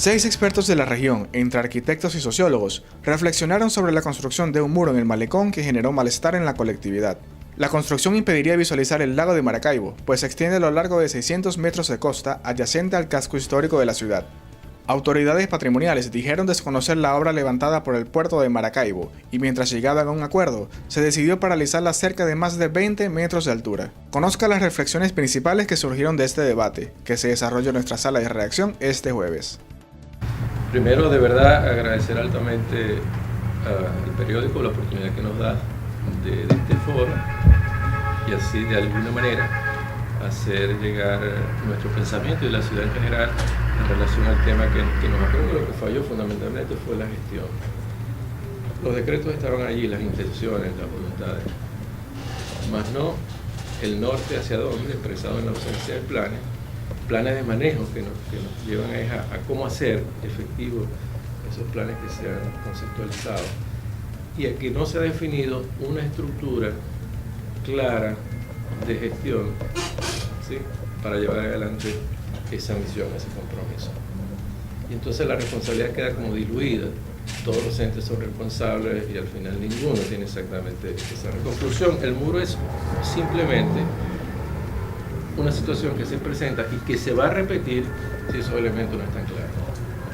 6 expertos de la región, entre arquitectos y sociólogos, reflexionaron sobre la construcción de un muro en el malecón que generó malestar en la colectividad. La construcción impediría visualizar el lago de Maracaibo, pues se extiende a lo largo de 600 metros de costa adyacente al casco histórico de la ciudad. Autoridades patrimoniales dijeron desconocer la obra levantada por el puerto de Maracaibo, y mientras llegaban a un acuerdo, se decidió paralizarla cerca de más de 20 metros de altura. Conozca las reflexiones principales que surgieron de este debate, que se desarrolló en nuestra sala de redacción este jueves. Primero, de verdad, agradecer altamente al periódico la oportunidad que nos da de este foro y así de alguna manera hacer llegar nuestro pensamiento y la ciudad en general en relación al tema que nos aprende. Lo que falló fundamentalmente fue la gestión. Los decretos estaban allí, las intenciones, las voluntades, más no el norte hacia dónde, expresado en la ausencia de planes de manejo que nos llevan a cómo hacer efectivos esos planes que se han conceptualizado y a que no se ha definido una estructura clara de gestión, ¿sí?, para llevar adelante esa misión, ese compromiso. Y entonces la responsabilidad queda como diluida, todos los entes son responsables y al final ninguno tiene exactamente esa conclusión. El muro es simplemente una situación que se presenta y que se va a repetir si esos elementos no están claros.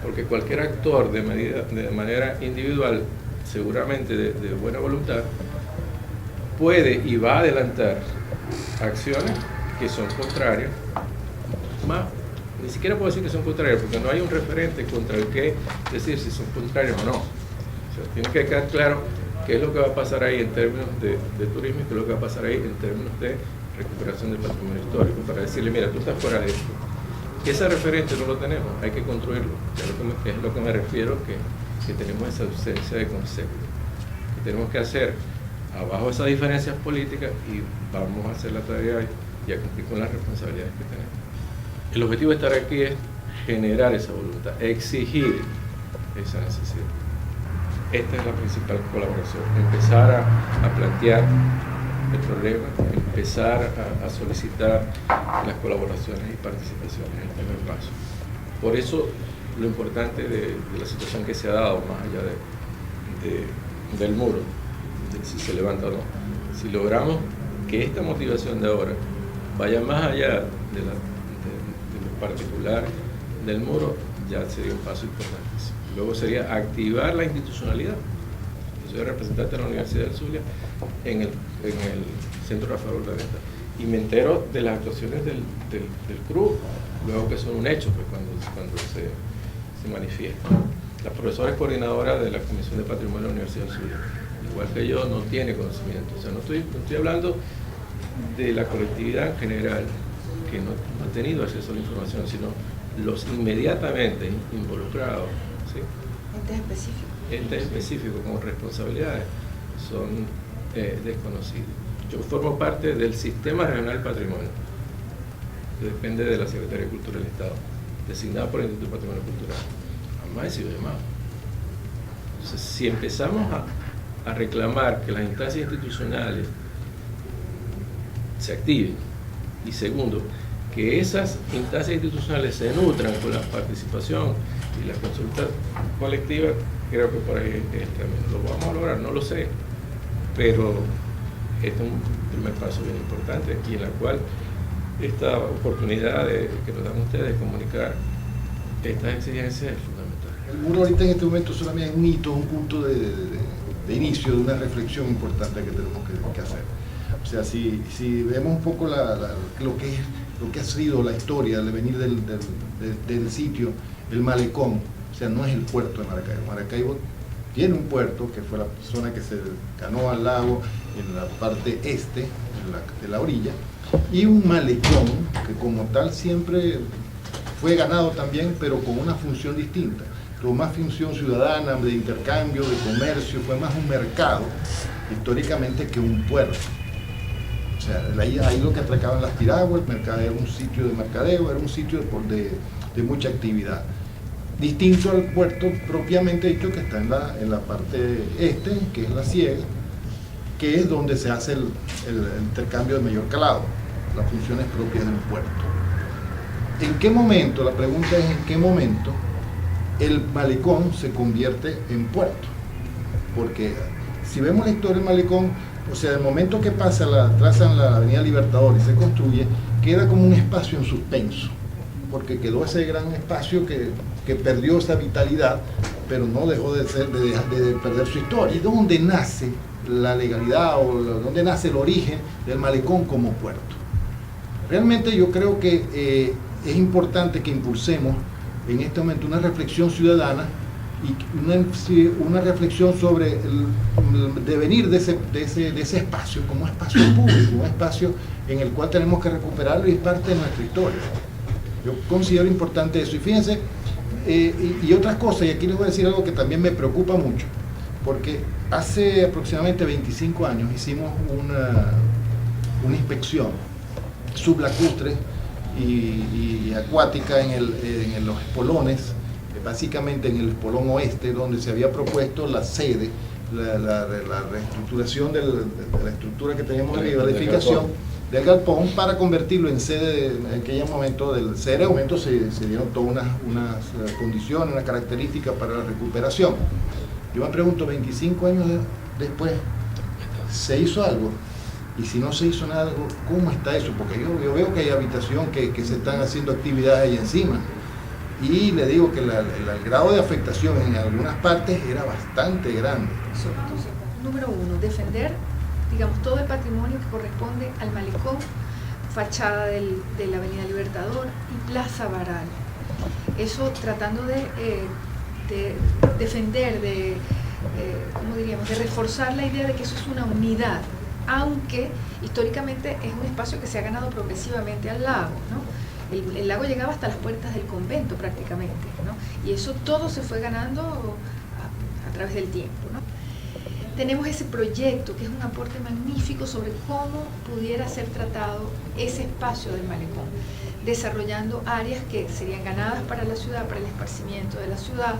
Porque cualquier actor de manera individual, seguramente de buena voluntad, puede y va a adelantar acciones que son contrarias, ni siquiera puedo decir que son contrarias, porque no hay un referente contra el que decir si son contrarias o no. O sea, tiene que quedar claro qué es lo que va a pasar ahí en términos de turismo y qué es lo que va a pasar ahí en términos de recuperación del patrimonio histórico, para decirle, mira, tú estás fuera de esto. Ese referente no lo tenemos, hay que construirlo. Es lo que me refiero, que tenemos esa ausencia de concepto, que tenemos que hacer abajo esas diferencias políticas y vamos a hacer la tarea y a cumplir con las responsabilidades que tenemos. El objetivo de estar aquí es generar esa voluntad, exigir esa necesidad. Esta es la principal colaboración, empezar a plantear el problema, empezar a solicitar las colaboraciones y participaciones en el primer paso. Por eso lo importante de la situación que se ha dado, más allá del muro, de si se levanta o no, si logramos que esta motivación de ahora vaya más allá de lo particular del muro, ya sería un paso importantísimo. Luego sería activar la institucionalidad. Yo soy representante de la Universidad del Zulia en el Centro Rafael Urdaneta y me entero de las actuaciones del CRU, luego que son un hecho, pues, cuando se manifiesta. La profesora es coordinadora de la Comisión de Patrimonio de la Universidad del Zulia, igual que yo, no tiene conocimiento. O sea, no estoy hablando de la colectividad en general, que no ha tenido acceso a la información, sino los inmediatamente involucrados, ¿sí? Entes específicos con responsabilidades son desconocidos. Yo formo parte del Sistema Regional del Patrimonio, que depende de la Secretaría de Cultura del Estado, designada por el Instituto de Patrimonio Cultural. Jamás he sido llamado. Entonces, si empezamos a reclamar que las instancias institucionales se activen, y segundo, que esas instancias institucionales se nutran con la participación y la consulta colectiva, creo que por ahí es el camino. ¿Lo vamos a lograr? No lo sé, pero este es un primer paso bien importante y en la cual esta oportunidad que nos dan ustedes de comunicar estas exigencias es fundamental. El muro ahorita en este momento solamente es un hito, un punto de inicio de una reflexión importante que tenemos que hacer. O sea, si vemos un poco lo que ha sido la historia, el devenir del sitio, el malecón, o sea, no es el puerto de Maracaibo. Maracaibo tiene un puerto, que fue la zona que se ganó al lago en la parte este de la orilla, y un malecón que como tal siempre fue ganado también, pero con una función distinta. Tuvo más función ciudadana, de intercambio, de comercio, fue más un mercado históricamente que un puerto. O sea, ahí lo que atracaban las piraguas, el mercado era un sitio de mercadeo, era un sitio de mucha actividad. Distinto al puerto propiamente dicho, que está en la parte este, que es la ciega, que es donde se hace el intercambio de mayor calado, las funciones propias de un puerto. ¿En qué momento? La pregunta es ¿en qué momento el malecón se convierte en puerto. Porque si vemos la historia del malecón, o sea, el momento que trazan la Avenida Libertador y se construye, queda como un espacio en suspenso, porque quedó ese gran espacio que perdió esa vitalidad, pero no dejó de perder su historia. ¿Y dónde nace la legalidad o dónde nace el origen del malecón como puerto? Realmente yo creo que es importante que impulsemos en este momento una reflexión ciudadana y una reflexión sobre el devenir de ese espacio como espacio público, un espacio en el cual tenemos que recuperarlo y es parte de nuestra historia. Yo considero importante eso. Y fíjense, y otras cosas, y aquí les voy a decir algo que también me preocupa mucho, porque hace aproximadamente 25 años hicimos una inspección sublacustre y acuática en los espolones, básicamente en el espolón oeste, donde se había propuesto la sede, la reestructuración de la estructura que teníamos arriba, la edificación del galpón, para convertirlo en sede. En aquel momento se dieron todas unas condiciones, unas características para la recuperación. Yo me pregunto, 25 años después, ¿se hizo algo? Y si no se hizo nada, ¿cómo está eso? Porque yo veo que hay habitación, que se están haciendo actividades ahí encima. Y le digo que el grado de afectación en algunas partes era bastante grande. Número uno, defender, digamos, todo el patrimonio que corresponde al malecón, fachada de la Avenida Libertador y Plaza Baral. Eso tratando de defender, ¿cómo diríamos?, de reforzar la idea de que eso es una unidad, aunque históricamente es un espacio que se ha ganado progresivamente al lago, ¿no? El lago llegaba hasta las puertas del convento prácticamente, ¿no? Y eso todo se fue ganando a través del tiempo, ¿no? Tenemos ese proyecto que es un aporte magnífico sobre cómo pudiera ser tratado ese espacio del malecón, desarrollando áreas que serían ganadas para la ciudad, para el esparcimiento de la ciudad,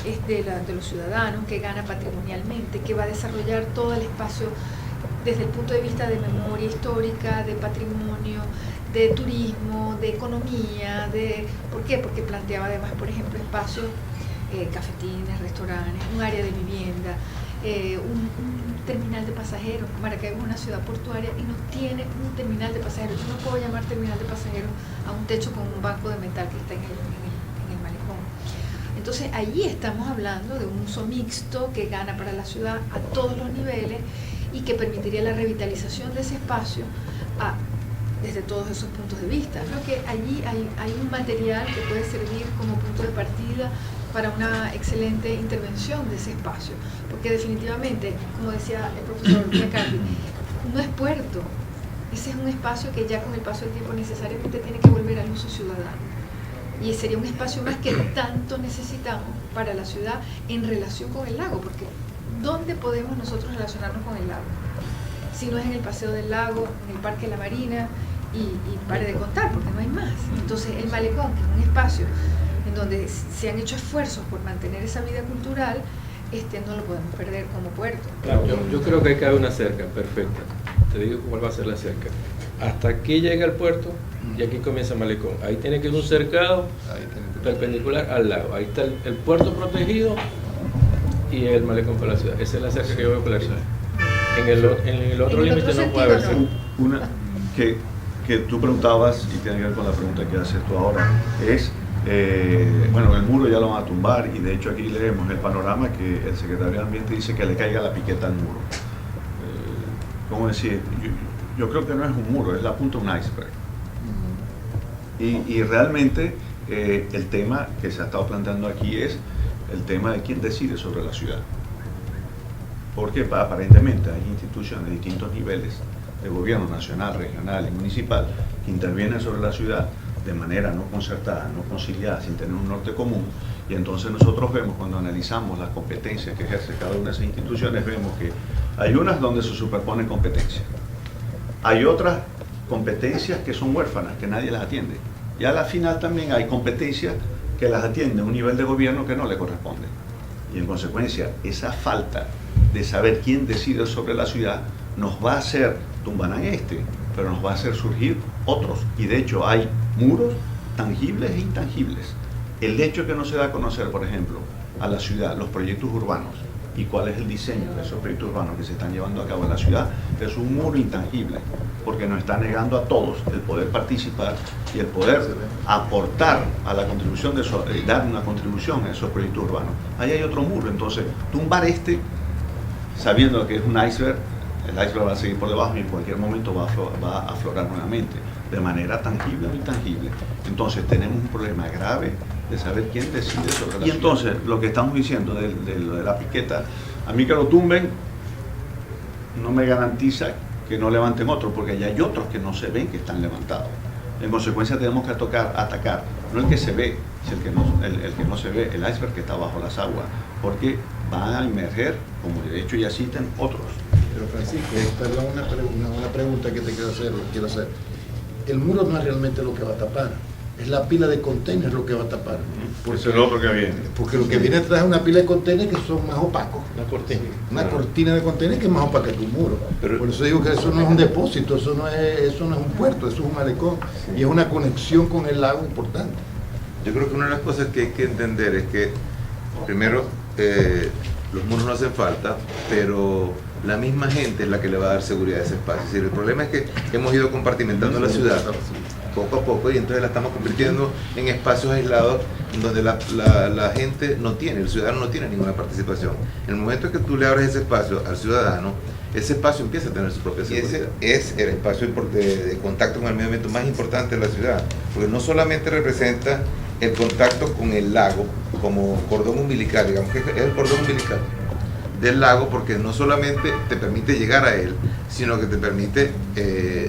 de los ciudadanos, que gana patrimonialmente, que va a desarrollar todo el espacio desde el punto de vista de memoria histórica, de patrimonio, de turismo, de economía, ¿por qué? Porque planteaba además, por ejemplo, espacios, cafetines, restaurantes, un área de vivienda, un terminal de pasajeros. Maracaibo es una ciudad portuaria y no tiene un terminal de pasajeros. Yo no puedo llamar terminal de pasajeros a un techo con un banco de metal que está en el malecón. Entonces allí estamos hablando de un uso mixto que gana para la ciudad a todos los niveles y que permitiría la revitalización de ese espacio desde todos esos puntos de vista. Creo que allí hay un material que puede servir como punto de partida para una excelente intervención de ese espacio, porque definitivamente, como decía el profesor Giancarli, no es puerto, ese es un espacio que ya con el paso del tiempo necesariamente tiene que volver al uso ciudadano, y sería un espacio más que tanto necesitamos para la ciudad en relación con el lago, porque ¿dónde podemos nosotros relacionarnos con el lago? Si no es en el Paseo del Lago, en el Parque La Marina, y pare de contar, porque no hay más. Entonces el malecón, que es un espacio en donde se han hecho esfuerzos por mantener esa vida cultural, no lo podemos perder como puerto. Claro, yo creo que hay que haber una cerca perfecta. Te digo cuál va a ser la cerca. Hasta aquí llega el puerto y aquí comienza el malecón. Ahí tiene que ir un cercado perpendicular al lago. Ahí está el puerto protegido y el malecón para la ciudad. Esa es la cerca que yo veo clarísima. En el otro límite no puede haber cerca. Una que tú preguntabas, y tiene que ver con la pregunta que haces tú ahora, es, bueno, el muro ya lo van a tumbar, y de hecho aquí leemos el panorama que el secretario de Ambiente dice que le caiga la piqueta al muro. ¿Cómo decir? Yo creo que no es un muro, es la punta de un iceberg. Y realmente el tema que se ha estado planteando aquí es el tema de quién decide sobre la ciudad. Porque aparentemente hay instituciones de distintos niveles de gobierno nacional, regional y municipal que intervienen sobre la ciudad de manera no concertada, no conciliada, sin tener un norte común, y entonces nosotros vemos, cuando analizamos las competencias que ejerce cada una de esas instituciones, vemos que hay unas donde se superponen competencias, hay otras competencias que son huérfanas, que nadie las atiende, y a la final también hay competencias que las atiende un nivel de gobierno que no le corresponde, y en consecuencia esa falta de saber quién decide sobre la ciudad nos va a hacer tumbar pero nos va a hacer surgir otros, y de hecho hay muros tangibles e intangibles El hecho que no se da a conocer, por ejemplo, a la ciudad, los proyectos urbanos y cuál es el diseño de esos proyectos urbanos que se están llevando a cabo en la ciudad, es un muro intangible, porque nos está negando a todos el poder participar y el poder aportar a la contribución de eso, dar una contribución a esos proyectos urbanos. Ahí hay otro muro, entonces tumbar sabiendo que es un iceberg, el iceberg va a seguir por debajo y en cualquier momento va a aflorar nuevamente, de manera tangible o intangible. Entonces tenemos un problema grave de saber quién decide sobre la ciudad. Y entonces lo que estamos diciendo de la piqueta, a mí que lo tumben no me garantiza que no levanten otro, porque ya hay otros que no se ven que están levantados. En consecuencia tenemos que atacar, no el que se ve, sino el que no se ve, el iceberg que está bajo las aguas, porque van a emerger, como de hecho ya existen, otros. Pero Francisco, perdón, una pregunta que te quiero hacer. El muro no es realmente lo que va a tapar, es la pila de contenedores lo que va a tapar. Eso es lo otro que viene. Porque lo que viene detrás es una pila de contenedores que son más opacos. Una cortina de contenedores que es más opaca que tu muro. Pero, por eso digo que eso no es un depósito, eso no es un puerto, eso es un malecón. Y es una conexión con el lago importante. Yo creo que una de las cosas que hay que entender es que, primero, los muros no hacen falta, pero la misma gente es la que le va a dar seguridad a ese espacio. Es decir, el problema es que hemos ido compartimentando la ciudad poco a poco y entonces la estamos convirtiendo en espacios aislados donde la gente no tiene, el ciudadano no tiene ninguna participación. En el momento que tú le abres ese espacio al ciudadano, ese espacio empieza a tener su propia seguridad. Y ese es el espacio de contacto con el medio ambiente más importante de la ciudad, porque no solamente representa el contacto con el lago como cordón umbilical, digamos que es el cordón umbilical del lago, porque no solamente te permite llegar a él, sino que te permite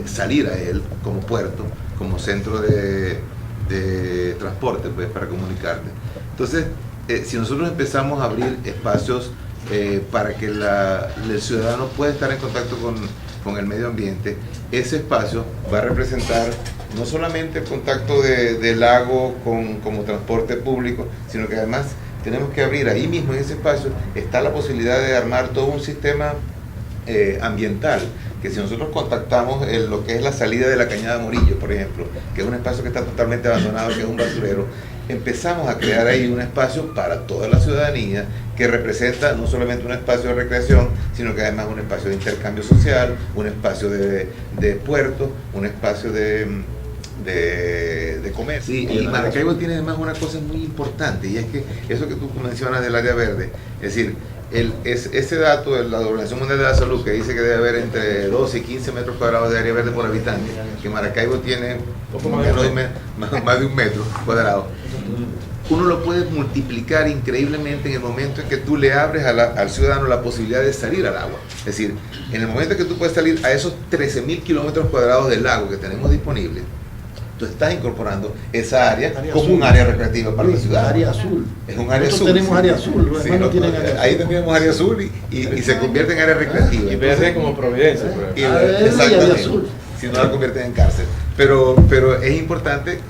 salir a él como puerto, como centro de transporte, pues, para comunicarte. Entonces, si nosotros empezamos a abrir espacios para que el ciudadano pueda estar en contacto con el medio ambiente, ese espacio va a representar no solamente el contacto del lago como transporte público, sino que además tenemos que abrir ahí mismo en ese espacio, está la posibilidad de armar todo un sistema ambiental, que si nosotros contactamos lo que es la salida de la Cañada Murillo, por ejemplo, que es un espacio que está totalmente abandonado, que es un basurero, empezamos a crear ahí un espacio para toda la ciudadanía que representa no solamente un espacio de recreación, sino que además un espacio de intercambio social, un espacio de puerto, un espacio de comercio. Sí, y Maracaibo tiene además una cosa muy importante, y es que eso que tú mencionas del área verde, es decir, ese dato de la Organización Mundial de la Salud, que dice que debe haber entre 12 y 15 metros cuadrados de área verde por habitante, que Maracaibo tiene más de un metro cuadrado, uno lo puede multiplicar increíblemente en el momento en que tú le abres al ciudadano la posibilidad de salir al agua. Es decir, en el momento en que tú puedes salir a esos 13.000 kilómetros cuadrados del lago que tenemos disponible, tú estás incorporando esa área como un área recreativa para la ciudad. Área azul. Es un área azul. Tenemos área azul. Sí, no tienen área azul. Ahí tenemos área azul y se convierte en área recreativa. Y verde como Providencia, por ejemplo. Exactamente. Si no la convierten en cárcel. Pero es importante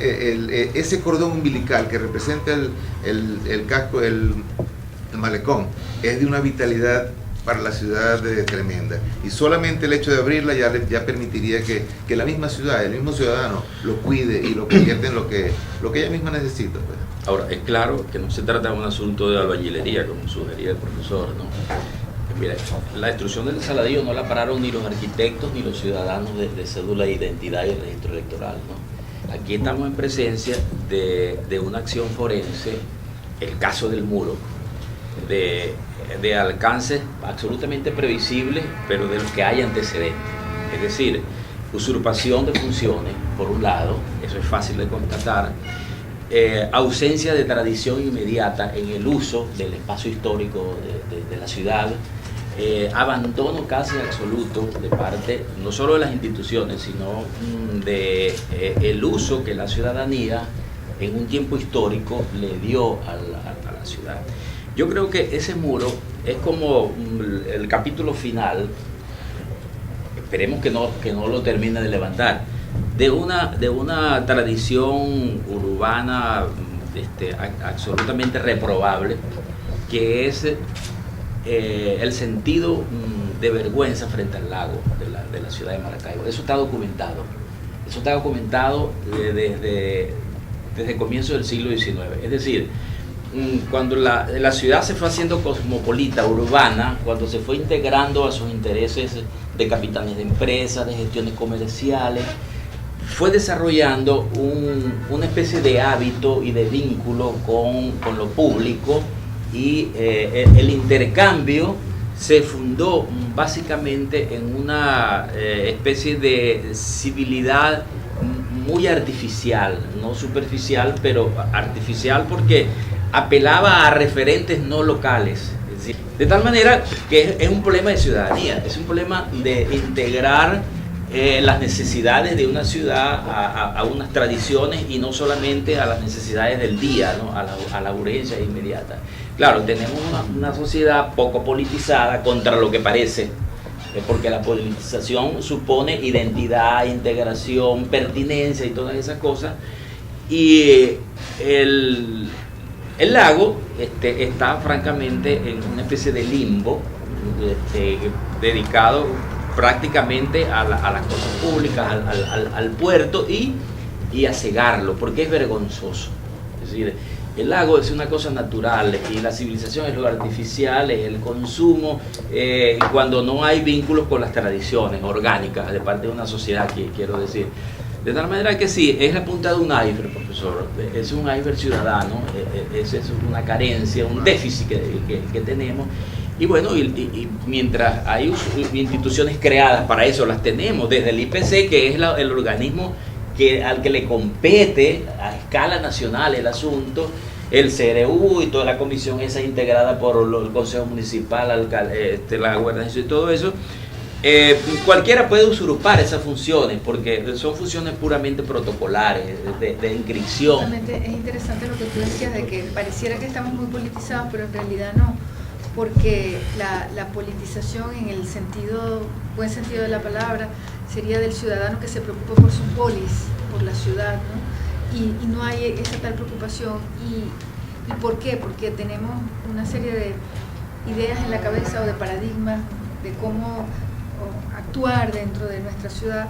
ese cordón umbilical que representa el casco, el malecón, es de una vitalidad para la ciudad tremenda, y solamente el hecho de abrirla ya permitiría que la misma ciudad, el mismo ciudadano lo cuide y lo convierta en lo que ella misma necesita, pues. Ahora, es claro que no se trata de un asunto de albañilería, como sugería el profesor, ¿no? Mira, la destrucción del Saladillo no la pararon ni los arquitectos ni los ciudadanos de cédula de identidad y el registro electoral, ¿no? Aquí estamos en presencia de una acción forense, el caso del muro, de alcances absolutamente previsibles, pero de los que hay antecedentes. Es decir, usurpación de funciones, por un lado, eso es fácil de constatar, ausencia de tradición inmediata en el uso del espacio histórico de la ciudad, abandono casi absoluto de parte no solo de las instituciones, sino de el uso que la ciudadanía en un tiempo histórico le dio a la ciudad. Yo creo que ese muro es como el capítulo final, esperemos que no lo termine de levantar, de una tradición urbana absolutamente reprobable, que es el sentido de vergüenza frente al lago de la ciudad de Maracaibo. Eso está documentado. Eso está documentado desde desde el comienzo del siglo XIX. Es decir, cuando la ciudad se fue haciendo cosmopolita, urbana, cuando se fue integrando a sus intereses de capitanes de empresas, de gestiones comerciales, fue desarrollando una especie de hábito y de vínculo con lo público, y el intercambio se fundó básicamente en una especie de civilidad muy artificial, no superficial, pero artificial, porque apelaba a referentes no locales. Es decir, de tal manera que es un problema de ciudadanía, es un problema de integrar las necesidades de una ciudad a unas tradiciones, y no solamente a las necesidades del día, ¿no? a la urgencia inmediata. Claro, tenemos una sociedad poco politizada, contra lo que parece, porque la politización supone identidad, integración, pertinencia y todas esas cosas, y el lago está francamente en una especie de limbo, dedicado prácticamente a las cosas públicas, al puerto y a cegarlo, porque es vergonzoso. Es decir, el lago es una cosa natural y la civilización es lo artificial, es el consumo, cuando no hay vínculos con las tradiciones orgánicas de parte de una sociedad, quiero decir. De tal manera que sí, es la punta de un iceberg, profesor, es un iceberg ciudadano, es una carencia, un déficit que tenemos. Y bueno, y mientras hay instituciones creadas para eso, las tenemos, desde el IPC, que es el organismo al que le compete a escala nacional el asunto, el CRU y toda la comisión esa integrada por el Consejo Municipal, la gobernación y todo eso. Cualquiera puede usurpar esas funciones, porque son funciones puramente protocolares, de inscripción. Realmente es interesante lo que tú decías, de que pareciera que estamos muy politizados, pero en realidad no, porque la politización en el buen sentido de la palabra, sería del ciudadano que se preocupa por su polis, por la ciudad, ¿no? Y no hay esa tal preocupación. ¿Y por qué? Porque tenemos una serie de ideas en la cabeza o de paradigmas de cómo actuar dentro de nuestra ciudad,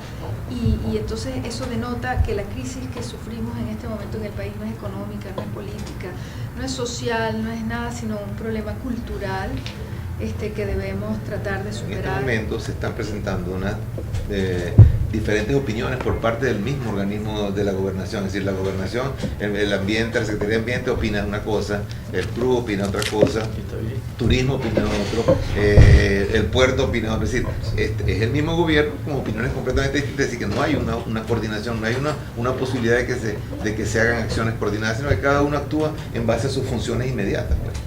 y entonces eso denota que la crisis que sufrimos en este momento en el país no es económica, no es política, no es social, no es nada, sino un problema cultural que debemos tratar de superar. En este momento se están presentando unas diferentes opiniones por parte del mismo organismo de la gobernación, es decir, la gobernación, el ambiente, la Secretaría de Ambiente opina una cosa, el PRU opina otra cosa, turismo opina otro, el puerto opina otra, es decir, es el mismo gobierno con opiniones completamente distintas, es decir, que no hay una coordinación, no hay una posibilidad de que se hagan acciones coordinadas, sino que cada uno actúa en base a sus funciones inmediatas, pues.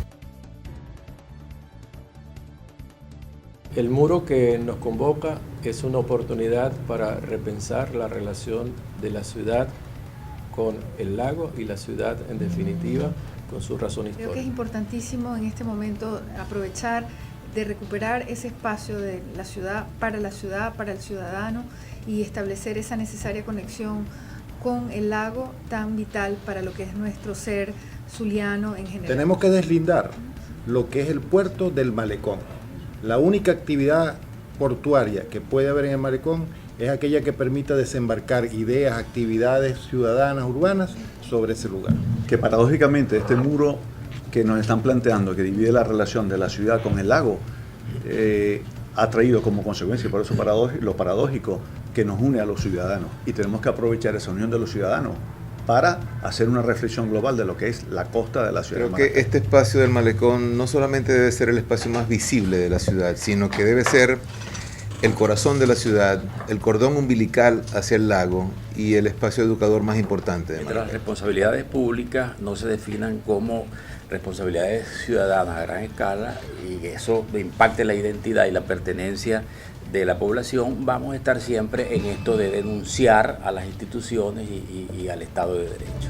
El muro que nos convoca es una oportunidad para repensar la relación de la ciudad con el lago y la ciudad, en definitiva, con su razón histórica. Creo que es importantísimo en este momento aprovechar de recuperar ese espacio de la ciudad, para el ciudadano, y establecer esa necesaria conexión con el lago tan vital para lo que es nuestro ser zuliano en general. Tenemos que deslindar lo que es el puerto del malecón. La única actividad portuaria que puede haber en el malecón es aquella que permita desembarcar ideas, actividades ciudadanas, urbanas sobre ese lugar. Que paradójicamente este muro que nos están planteando, que divide la relación de la ciudad con el lago, ha traído como consecuencia, por eso lo paradójico, que nos une a los ciudadanos, y tenemos que aprovechar esa unión de los ciudadanos para hacer una reflexión global de lo que es la costa de la ciudad. Creo que este espacio del malecón no solamente debe ser el espacio más visible de la ciudad, sino que debe ser el corazón de la ciudad, el cordón umbilical hacia el lago y el espacio educador más importante. Mientras las responsabilidades públicas no se definan como responsabilidades ciudadanas a gran escala, y eso impacte la identidad y la pertenencia de la población, vamos a estar siempre en esto de denunciar a las instituciones y al Estado de Derecho.